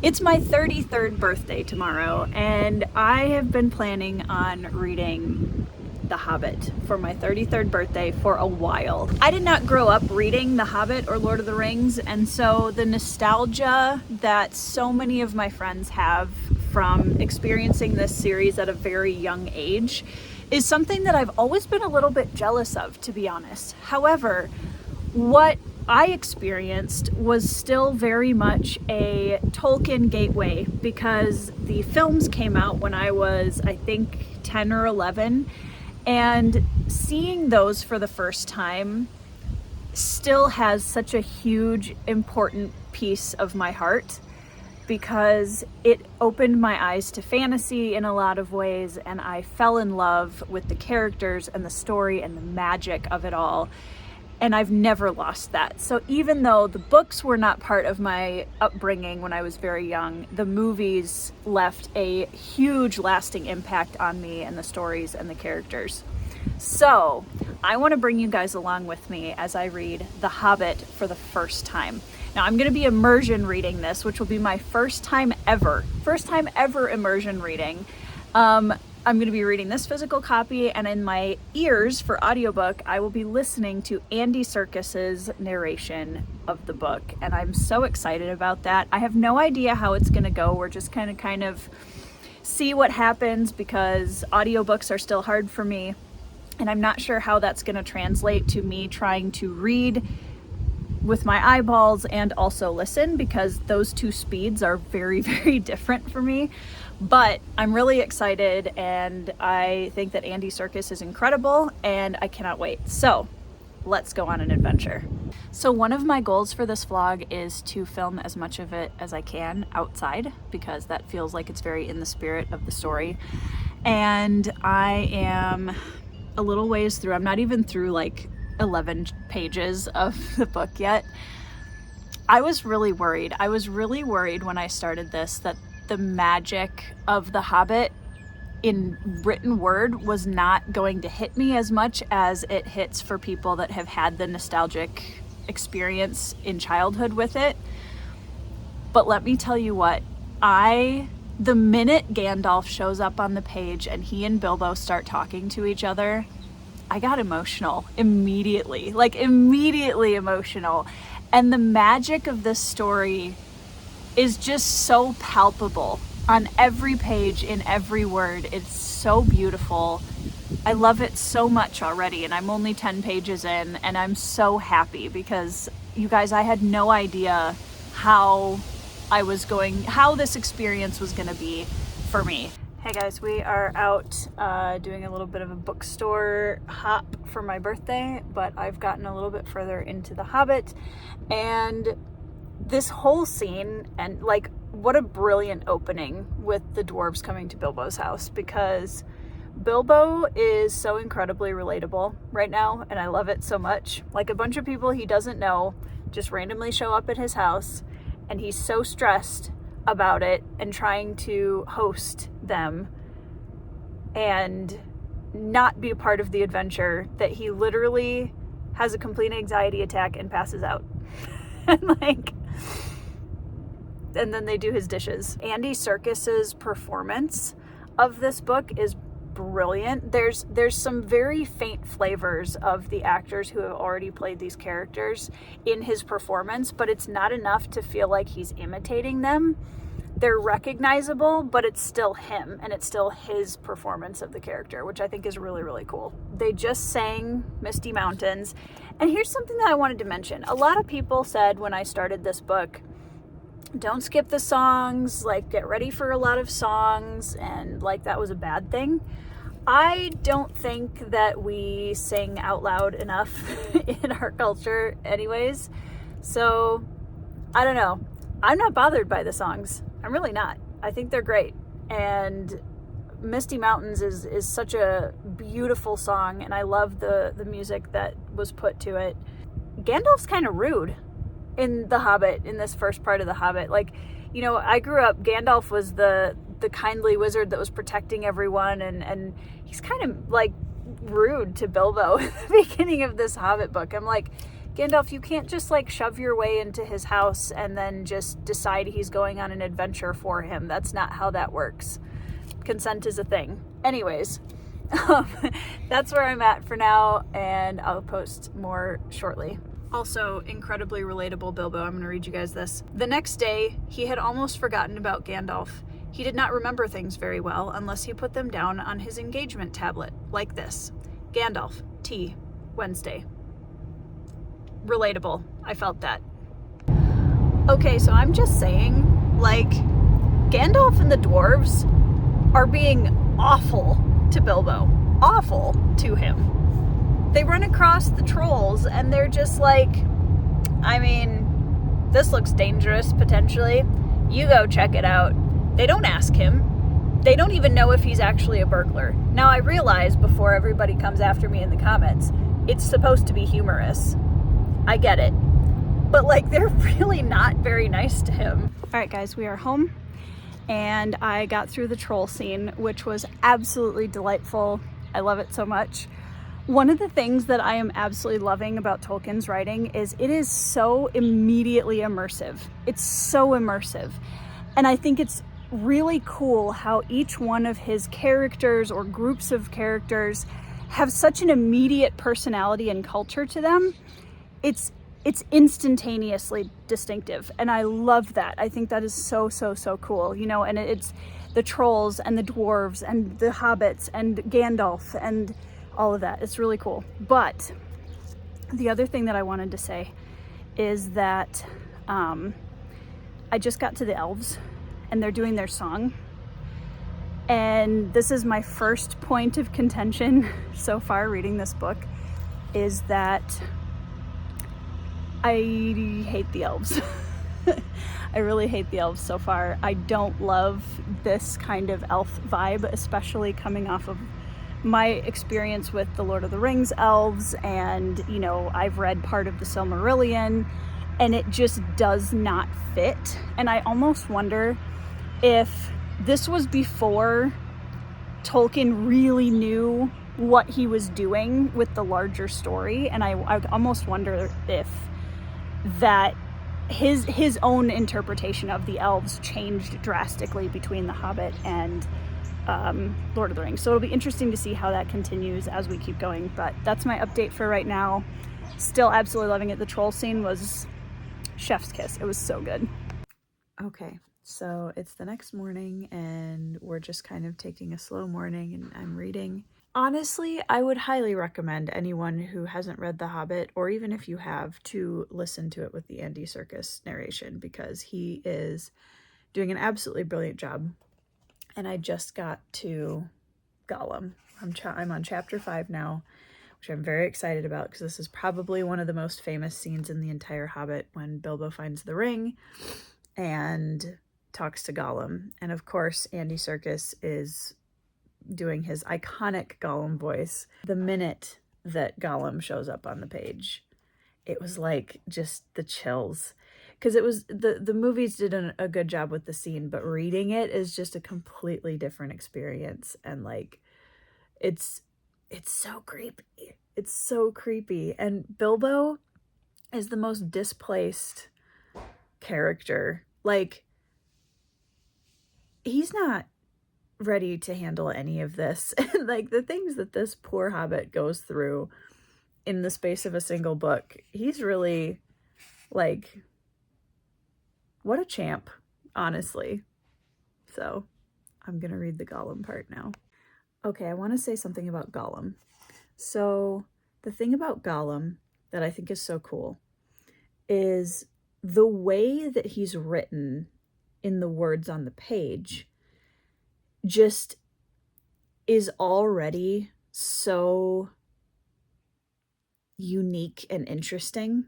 It's my 33rd birthday tomorrow, and I have been planning on reading The Hobbit for my 33rd birthday for a while. I did not grow up reading The Hobbit or Lord of the Rings, and so the nostalgia that so many of my friends have from experiencing this series at a very young age is something that I've always been a little bit jealous of, to be honest. However, what I experienced was still very much a Tolkien gateway because the films came out when I was, I think, 10 or 11, and seeing those for the first time still has such a huge, important piece of my heart because it opened my eyes to fantasy in a lot of ways, and I fell in love with the characters and the story and the magic of it all. And I've never lost that. So even though the books were not part of my upbringing when I was very young, the movies left a huge lasting impact on me and the stories and the characters. So I want to bring you guys along with me as I read The Hobbit for the first time. Now I'm going to be immersion reading this, which will be my first time ever immersion reading. I'm going to be reading this physical copy, and in my ears for audiobook, I will be listening to Andy Serkis's narration of the book, and I'm so excited about that. I have no idea how it's going to go. We're just kind of see what happens because audiobooks are still hard for me, and I'm not sure how that's going to translate to me trying to read with my eyeballs and also listen, because those two speeds are very, very different for me. But I'm really excited, and I think that Andy Serkis is incredible, and I cannot wait. So let's go on an adventure. So one of my goals for this vlog is to film as much of it as I can outside, because that feels like it's very in the spirit of the story. And I am a little ways through. I'm not even through like 11 pages of the book yet. I was really worried. When I started this that the magic of The Hobbit in written word was not going to hit me as much as it hits for people that have had the nostalgic experience in childhood with it. But let me tell you what, the minute Gandalf shows up on the page and he and Bilbo start talking to each other, I got emotional immediately emotional. And the magic of this story is just so palpable on every page, in every word. It's so beautiful. I love it so much already, and I'm only 10 pages in, and I'm so happy because, you guys, I had no idea how this experience was gonna be for me. Hey guys, we are out doing a little bit of a bookstore hop for my birthday, but I've gotten a little bit further into The Hobbit, and this whole scene, and like, what a brilliant opening with the dwarves coming to Bilbo's house, because Bilbo is so incredibly relatable right now, and I love it so much. Like, a bunch of people he doesn't know just randomly show up at his house, and he's so stressed about it and trying to host them and not be a part of the adventure that he literally has a complete anxiety attack and passes out. And then they do his dishes. Andy Serkis's performance of this book is brilliant. There's some very faint flavors of the actors who have already played these characters in his performance, but it's not enough to feel like he's imitating them. They're recognizable, but it's still him, and it's still his performance of the character, which I think is really, really cool. They just sang Misty Mountains. And here's something that I wanted to mention. A lot of people said when I started this book, don't skip the songs, like, get ready for a lot of songs, and like that was a bad thing. I don't think that we sing out loud enough in our culture anyways. So I don't know. I'm not bothered by the songs. I'm really not. I think they're great. And Misty Mountains is such a beautiful song, and I love the music that was put to it. Gandalf's kind of rude in The Hobbit, in this first part of The Hobbit. Like, you know, I grew up, Gandalf was the kindly wizard that was protecting everyone, and he's kind of like rude to Bilbo at the beginning of this Hobbit book. I'm like, Gandalf, you can't just like shove your way into his house and then just decide he's going on an adventure for him. That's not how that works. Consent is a thing. Anyways, that's where I'm at for now, and I'll post more shortly. Also, incredibly relatable Bilbo. I'm going to read you guys this. The next day, he had almost forgotten about Gandalf. He did not remember things very well unless he put them down on his engagement tablet, like this. Gandalf, T, Wednesday. Relatable. I felt that. Okay, so I'm just saying, like, Gandalf and the dwarves are being awful to Bilbo. Awful to him. They run across the trolls and they're just like, I mean, this looks dangerous potentially. You go check it out. They don't ask him. They don't even know if he's actually a burglar. Now I realize, before everybody comes after me in the comments, it's supposed to be humorous. I get it. But like, they're really not very nice to him. All right, guys, we are home. And I got through the troll scene, which was absolutely delightful. I love it so much. One of the things that I am absolutely loving about Tolkien's writing is it is so immediately immersive. It's so immersive. And I think it's really cool how each one of his characters or groups of characters have such an immediate personality and culture to them. It's instantaneously distinctive, and I love that. I think that is so cool, you know. And it's the trolls and the dwarves and the hobbits and Gandalf and all of that. It's really cool. But the other thing that I wanted to say is that I just got to the elves and they're doing their song, and this is my first point of contention so far reading this book, is that I hate the elves. I really hate the elves so far. I don't love this kind of elf vibe, especially coming off of my experience with the Lord of the Rings elves, and, you know, I've read part of the Silmarillion, and it just does not fit. And I almost wonder if this was before Tolkien really knew what he was doing with the larger story, and I almost wonder if that his own interpretation of the elves changed drastically between The Hobbit and Lord of the Rings. So it'll be interesting to see how that continues as we keep going. But that's my update for right now. Still absolutely loving it. The troll scene was chef's kiss. It was so good. Okay, so it's the next morning and we're just kind of taking a slow morning, and I'm reading. Honestly, I would highly recommend anyone who hasn't read The Hobbit, or even if you have, to listen to it with the Andy Serkis narration, because he is doing an absolutely brilliant job. And I just got to Gollum. I'm on chapter 5 now, which I'm very excited about, because this is probably one of the most famous scenes in the entire Hobbit, when Bilbo finds the ring and talks to Gollum. And of course, Andy Serkis is doing his iconic Gollum voice. The minute that Gollum shows up on the page, it was like just the chills, because it was the movies did a good job with the scene, but reading it is just a completely different experience. And like, it's so creepy. It's so creepy. And Bilbo is the most displaced character. Like, he's not ready to handle any of this. Like, the things that this poor hobbit goes through in the space of a single book, he's really, like, what a champ, honestly. So I'm gonna read the Gollum part now. Okay, I want to say something about Gollum. So the thing about Gollum that I think is so cool is the way that he's written in the words on the page just is already so unique and interesting,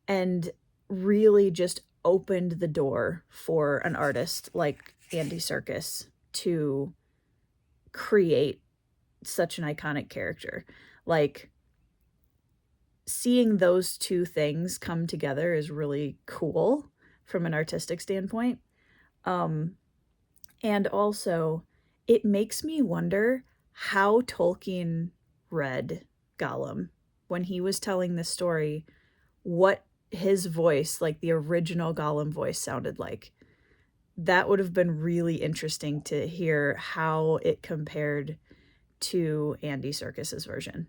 and really just opened the door for an artist like Andy Serkis to create such an iconic character. Like, seeing those two things come together is really cool from an artistic standpoint. And also, it makes me wonder how Tolkien read Gollum when he was telling this story. what his voice, like the original Gollum voice, sounded like. That would have been really interesting to hear how it compared to Andy Serkis's version.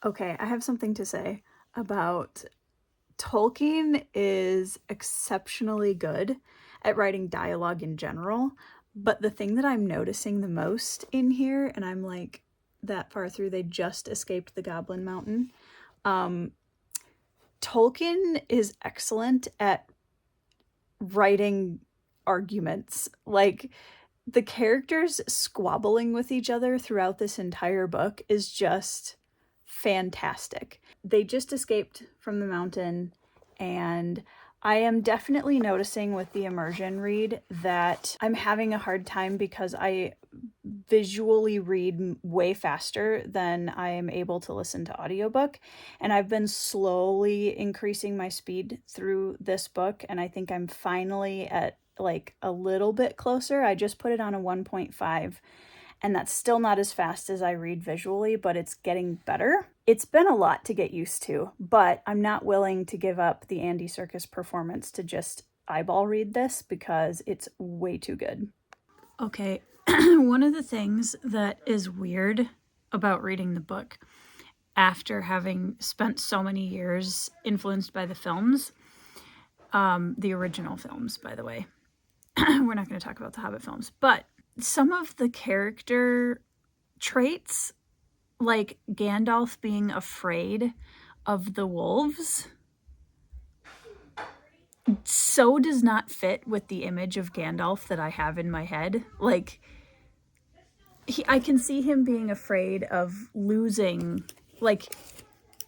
Okay, I have something to say about Tolkien is exceptionally good at writing dialogue in general, but the thing that I'm noticing the most in here, and I'm like that far through, they just escaped the Goblin Mountain. Tolkien is excellent at writing arguments. Like, the characters squabbling with each other throughout this entire book is just fantastic. They just escaped from the mountain, and I am definitely noticing with the immersion read that I'm having a hard time because I visually read way faster than I am able to listen to audiobook, and I've been slowly increasing my speed through this book, and I think I'm finally at like a little bit closer. I just put it on a 1.5, and that's still not as fast as I read visually, but it's getting better. It's been a lot to get used to, but I'm not willing to give up the Andy Serkis performance to just eyeball read this because it's way too good. Okay, one of the things that is weird about reading the book after having spent so many years influenced by the films, the original films, by the way, we're not going to talk about the Hobbit films, but some of the character traits, like Gandalf being afraid of the wolves, so does not fit with the image of Gandalf that I have in my head. Like, I can see him being afraid of losing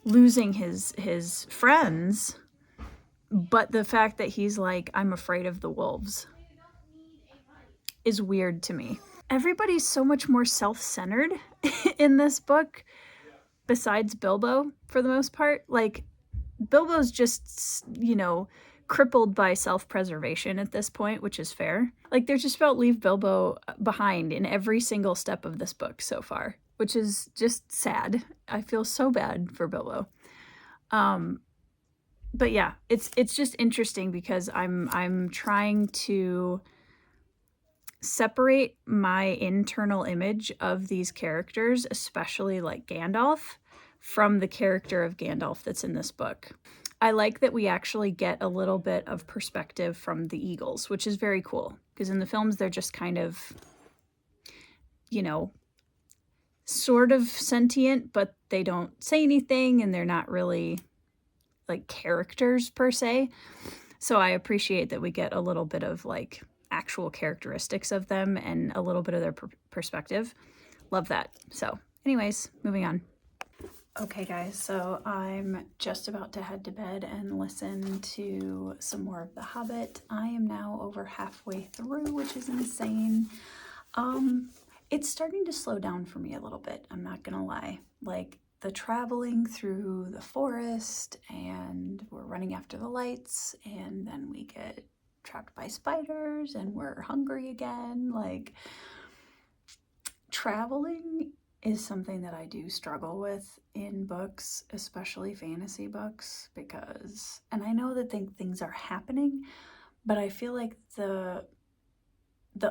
his friends, but the fact that he's like, I'm afraid of the wolves, is weird to me. Everybody's so much more self-centered in this book, besides Bilbo, for the most part. Like, Bilbo's just, crippled by self-preservation at this point, which is fair. Like, they're just about leave Bilbo behind in every single step of this book so far, which is just sad. I feel so bad for Bilbo. But yeah, it's just interesting because I'm trying to separate my internal image of these characters, especially like Gandalf, from the character of Gandalf that's in this book. I like that we actually get a little bit of perspective from the eagles, which is very cool, because in the films they're just kind of, sort of sentient, but they don't say anything and they're not really like characters per se. So I appreciate that we get a little bit of like actual characteristics of them and a little bit of their perspective. Love that. So anyways, moving on. Okay guys, so I'm just about to head to bed and listen to some more of The Hobbit. I am now over halfway through, which is insane. It's starting to slow down for me a little bit, I'm not gonna lie. Like, the traveling through the forest, and we're running after the lights, and then we get trapped by spiders, and we're hungry again. Like, traveling is something that I do struggle with in books, especially fantasy books, because, and I know that things are happening, but I feel like the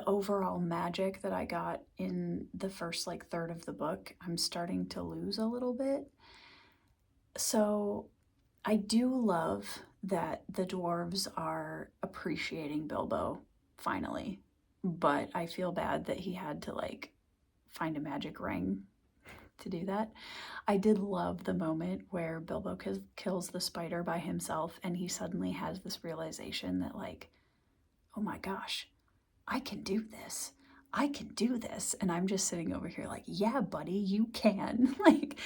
overall magic that I got in the first like third of the book, I'm starting to lose a little bit. So I do love that the dwarves are appreciating Bilbo finally, but I feel bad that he had to like find a magic ring to do that. I did love the moment where Bilbo kills the spider by himself, and he suddenly has this realization that like, oh my gosh, I can do this. I can do this. And I'm just sitting over here like, yeah, buddy, you can. Like,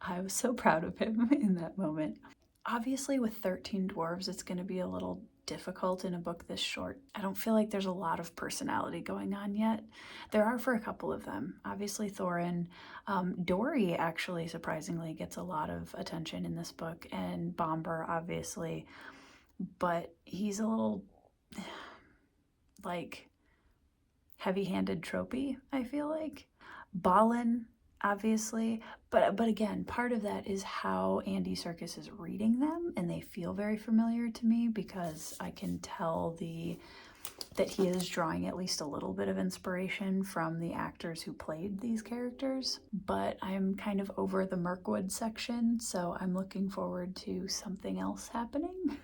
I was so proud of him in that moment. Obviously, with 13 dwarves, it's going to be a little difficult in a book this short. I don't feel like there's a lot of personality going on yet. There are for a couple of them. Obviously, Thorin. Dory actually, surprisingly, gets a lot of attention in this book, and Bombur, obviously. But he's a little, like, heavy-handed tropey, I feel like. Balin, obviously. But again, part of that is how Andy Serkis is reading them, and they feel very familiar to me because I can tell that he is drawing at least a little bit of inspiration from the actors who played these characters. But I'm kind of over the Mirkwood section, so I'm looking forward to something else happening.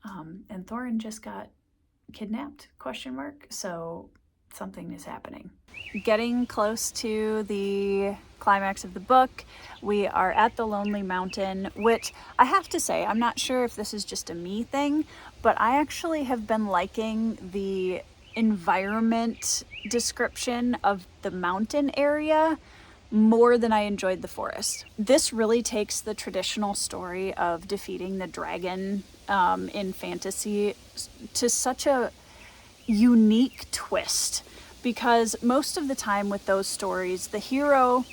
And Thorin just got kidnapped, ? So something is happening. Getting close to the climax of the book, we are at the Lonely Mountain, which I have to say, I'm not sure if this is just a me thing, but I actually have been liking the environment description of the mountain area more than I enjoyed the forest. This really takes the traditional story of defeating the dragon in fantasy to such a unique twist, because most of the time with those stories, the hero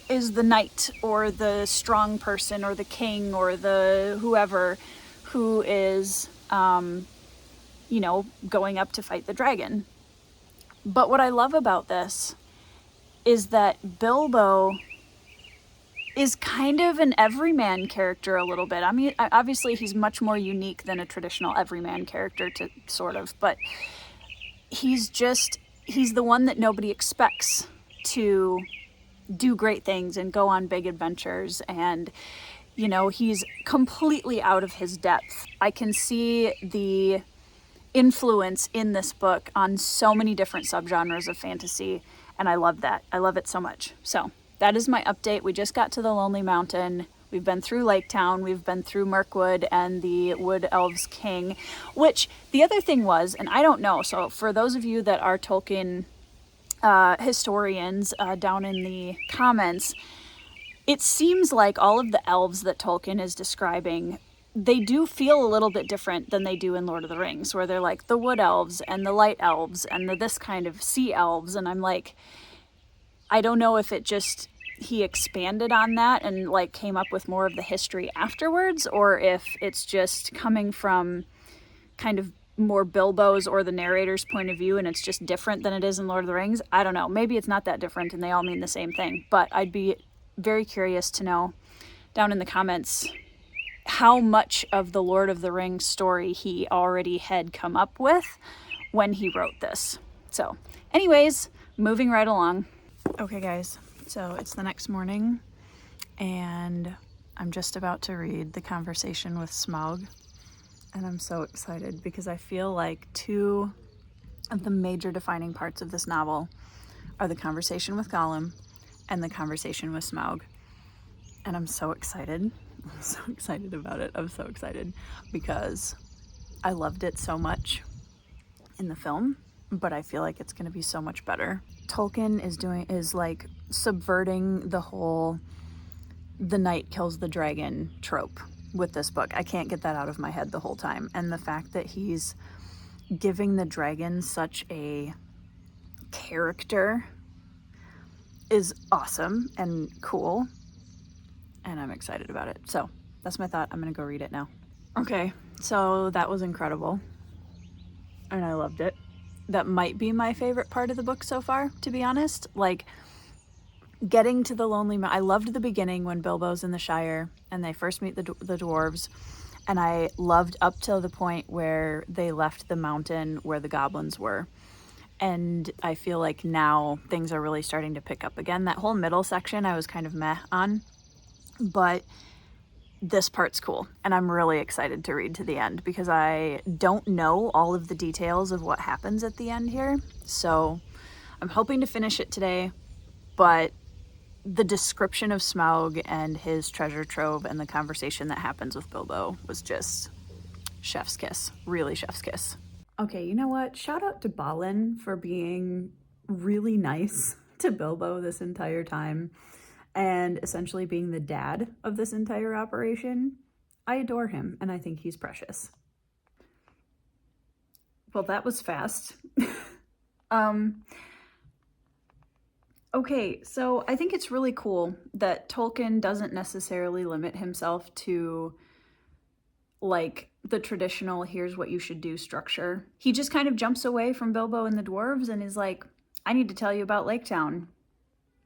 is the knight or the strong person or the king or the whoever who is, going up to fight the dragon. But what I love about this is that Bilbo is kind of an everyman character a little bit. I mean, obviously he's much more unique than a traditional everyman character, but he's the one that nobody expects to do great things and go on big adventures, and he's completely out of his depth. I can see the influence in this book on so many different subgenres of fantasy, and I love that. I love it so much. So that is my update. We just got to the Lonely Mountain. We've been through Lake Town, we've been through Mirkwood and the Wood Elves King, which the other thing was, and I don't know, so for those of you that are Tolkien historians down in the comments, it seems like all of the elves that Tolkien is describing, they do feel a little bit different than they do in Lord of the Rings, where they're like the wood elves and the light elves and this kind of sea elves, and I'm like, I don't know if it just, he expanded on that and like came up with more of the history afterwards, or if it's just coming from kind of more Bilbo's or the narrator's point of view and it's just different than it is in Lord of the Rings. I don't know. Maybe it's not that different and they all mean the same thing, but I'd be very curious to know down in the comments how much of the Lord of the Rings story he already had come up with when he wrote this. So anyways, moving right along. Okay guys, so it's the next morning and I'm just about to read The Conversation with Smaug, and I'm so excited because I feel like two of the major defining parts of this novel are the conversation with Gollum and the conversation with Smaug, and I'm so excited. I'm so excited about it. I'm so excited because I loved it so much in the film, but I feel like it's going to be so much better. Tolkien is like subverting the whole the knight kills the dragon trope with this book. I can't get that out of my head the whole time. And the fact that he's giving the dragon such a character is awesome and cool. And I'm excited about it. So that's my thought. I'm going to go read it now. Okay, so that was incredible. And I loved it. That might be my favorite part of the book so far, to be honest. Like, getting to the Lonely Mountain. I loved the beginning when Bilbo's in the Shire and they first meet the dwarves. And I loved up till the point where they left the mountain where the goblins were. And I feel like now things are really starting to pick up again. That whole middle section I was kind of meh on. But this part's cool. And I'm really excited to read to the end because I don't know all of the details of what happens at the end here. So I'm hoping to finish it today. But the description of Smaug and his treasure trove and the conversation that happens with Bilbo was just chef's kiss. Really chef's kiss. Okay, you know what? Shout out to Balin for being really nice to Bilbo this entire time and essentially being the dad of this entire operation. I adore him and I think he's precious. Well, that was fast. Okay, so I think it's really cool that Tolkien doesn't necessarily limit himself to like the traditional here's what you should do structure. He just kind of jumps away from Bilbo and the dwarves and is like, I need to tell you about Lake Town.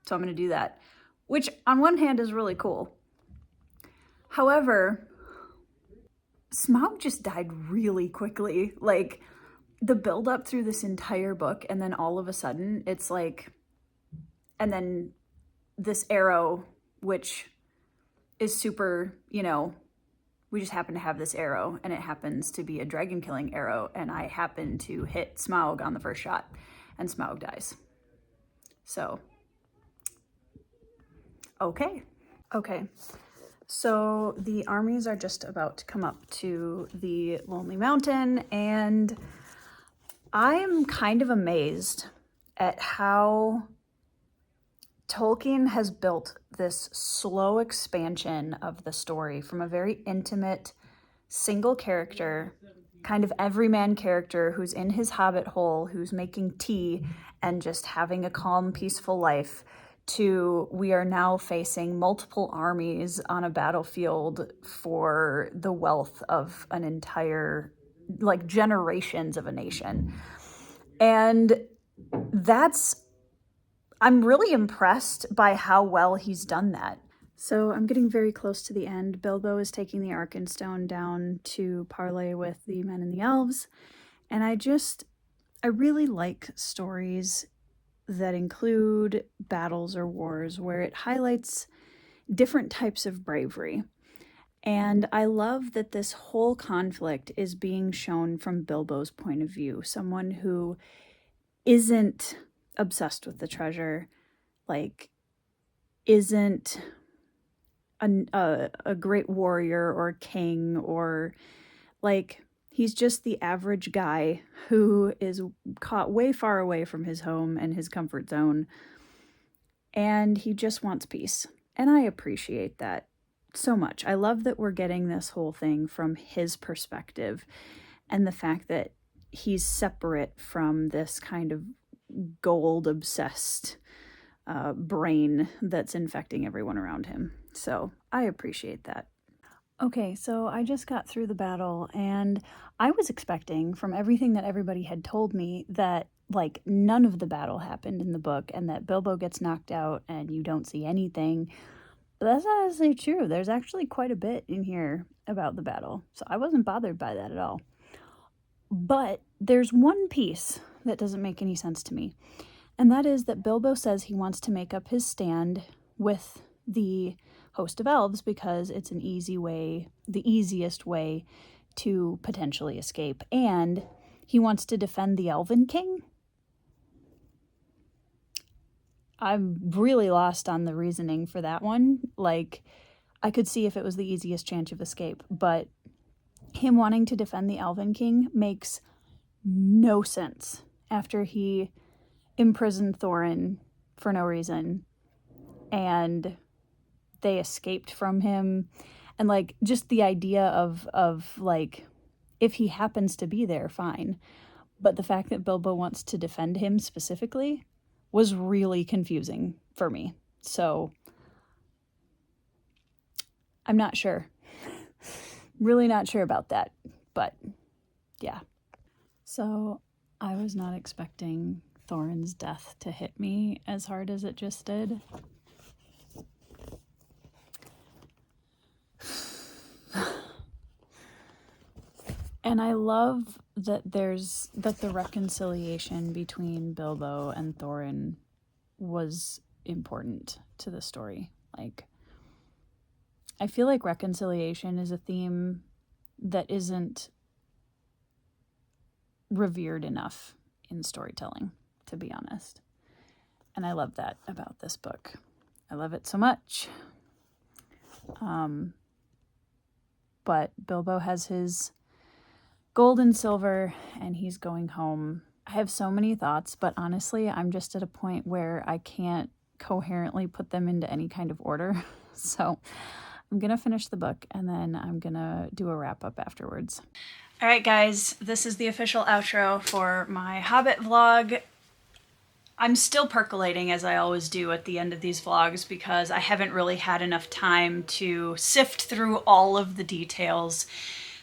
So I'm going to do that. which on one hand is really cool. However, Smaug just died really quickly. Like, the build-up through this entire book, and then all of a sudden, it's like... And then this arrow, which is super, you know... We just happen to have this arrow, and it happens to be a dragon-killing arrow, and I happen to hit Smaug on the first shot, and Smaug dies. So... Okay. Okay. So the armies are just about to come up to the Lonely Mountain, and I'm kind of amazed at how Tolkien has built this slow expansion of the story from a very intimate, single character, kind of everyman character who's in his hobbit hole, who's making tea and just having a calm, peaceful life, to we are now facing multiple armies on a battlefield for the wealth of an entire, like, generations of a nation. And I'm really impressed by how well he's done that. So I'm getting very close to the end. Bilbo is taking the Arkenstone down to parley with the men and the elves. And I really like stories that include battles or wars where it highlights different types of bravery. And I love that this whole conflict is being shown from Bilbo's point of view, someone who isn't obsessed with the treasure, like isn't a great warrior or king, or like he's just the average guy who is caught way far away from his home and his comfort zone, and he just wants peace. And I appreciate that so much. I love that we're getting this whole thing from his perspective, and the fact that he's separate from this kind of gold-obsessed brain that's infecting everyone around him. So I appreciate that. Okay, so I just got through the battle, and I was expecting, from everything that everybody had told me, that like none of the battle happened in the book and that Bilbo gets knocked out and you don't see anything. But that's not necessarily true. There's actually quite a bit in here about the battle, so I wasn't bothered by that at all. But there's one piece that doesn't make any sense to me, and that is that Bilbo says he wants to make up his stand with the host of elves because it's an easy way, the easiest way to potentially escape, and he wants to defend the Elven King. I'm really lost on the reasoning for that one. Like, I could see if it was the easiest chance of escape, but him wanting to defend the Elven King makes no sense after he imprisoned Thorin for no reason and they escaped from him, and like just the idea of like, if he happens to be there, fine, but the fact that Bilbo wants to defend him specifically was really confusing for me. So I'm not sure. Really not sure about that, but yeah. So I was not expecting Thorin's death to hit me as hard as it just did. And I love that the reconciliation between Bilbo and Thorin was important to the story. Like, I feel like reconciliation is a theme that isn't revered enough in storytelling, to be honest. And I love that about this book. I love it so much. But Bilbo has his gold and silver, and he's going home. I have so many thoughts, but honestly, I'm just at a point where I can't coherently put them into any kind of order. So I'm going to finish the book, and then I'm going to do a wrap-up afterwards. All right, guys, this is the official outro for my Hobbit vlog. I'm still percolating, as I always do at the end of these vlogs, because I haven't really had enough time to sift through all of the details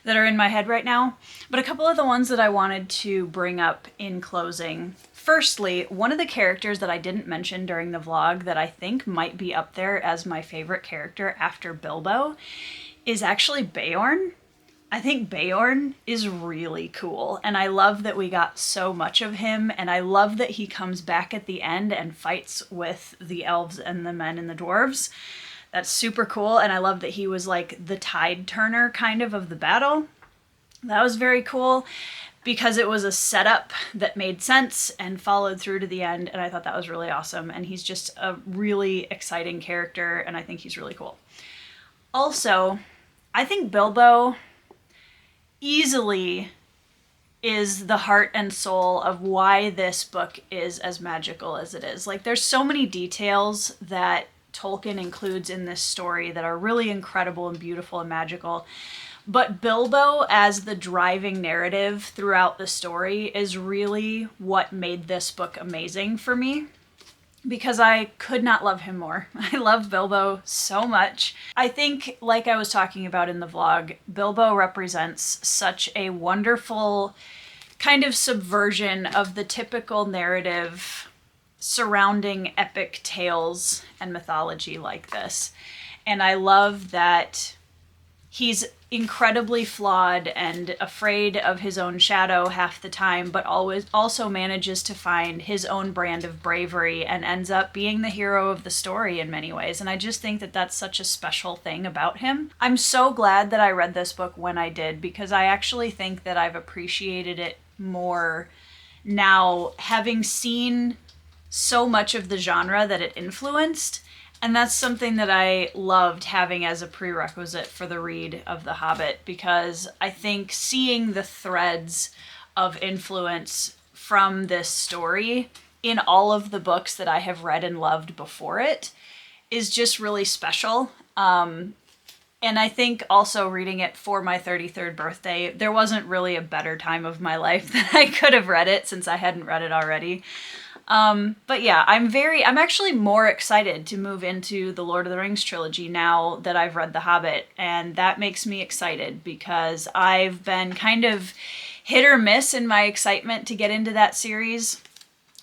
that are in my head right now. But a couple of the ones that I wanted to bring up in closing. Firstly, one of the characters that I didn't mention during the vlog that I think might be up there as my favorite character after Bilbo is actually Beorn. I think Beorn is really cool, and I love that we got so much of him, and I love that he comes back at the end and fights with the elves and the men and the dwarves. That's super cool, and I love that he was like the tide turner kind of the battle. That was very cool because it was a setup that made sense and followed through to the end, and I thought that was really awesome, and he's just a really exciting character, and I think he's really cool. Also, I think Bilbo easily is the heart and soul of why this book is as magical as it is. Like, there's so many details that Tolkien includes in this story that are really incredible and beautiful and magical. But Bilbo as the driving narrative throughout the story is really what made this book amazing for me, because I could not love him more. I love Bilbo so much. I think, like I was talking about in the vlog, Bilbo represents such a wonderful kind of subversion of the typical narrative surrounding epic tales and mythology like this. And I love that he's incredibly flawed and afraid of his own shadow half the time, but always also manages to find his own brand of bravery and ends up being the hero of the story in many ways. And I just think that that's such a special thing about him. I'm so glad that I read this book when I did, because I actually think that I've appreciated it more now, having seen so much of the genre that it influenced. And that's something that I loved having as a prerequisite for the read of The Hobbit, because I think seeing the threads of influence from this story in all of the books that I have read and loved before it is just really special. And I think also reading it for my 33rd birthday, there wasn't really a better time of my life that I could have read it, since I hadn't read it already. But yeah, I'm actually more excited to move into the Lord of the Rings trilogy now that I've read The Hobbit, and that makes me excited because I've been kind of hit or miss in my excitement to get into that series,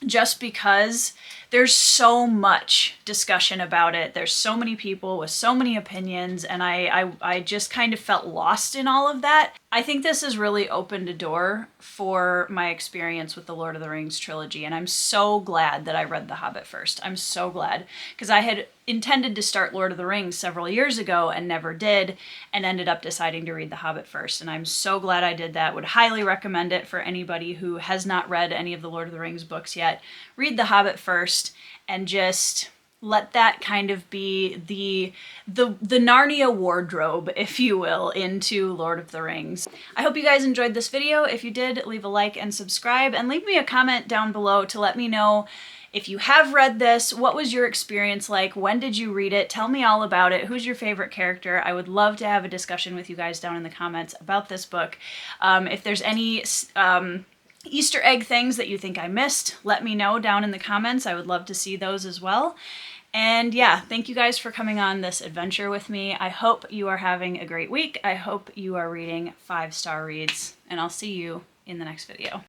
just because there's so much discussion about it. There's so many people with so many opinions, and I just kind of felt lost in all of that. I think this has really opened a door for my experience with the Lord of the Rings trilogy, and I'm so glad that I read The Hobbit first. I'm so glad, because I had intended to start Lord of the Rings several years ago and never did, and ended up deciding to read The Hobbit first, and I'm so glad I did that. Would highly recommend it for anybody who has not read any of the Lord of the Rings books yet. Read The Hobbit first, and just let that kind of be the Narnia wardrobe, if you will, into Lord of the Rings. I hope you guys enjoyed this video. If you did, leave a like and subscribe, and leave me a comment down below to let me know if you have read this. What was your experience like? When did you read it? Tell me all about it. Who's your favorite character? I would love to have a discussion with you guys down in the comments about this book. If there's any Easter egg things that you think I missed, let me know down in the comments. I would love to see those as well. And yeah, thank you guys for coming on this adventure with me. I hope you are having a great week. I hope you are reading 5-star reads, and I'll see you in the next video.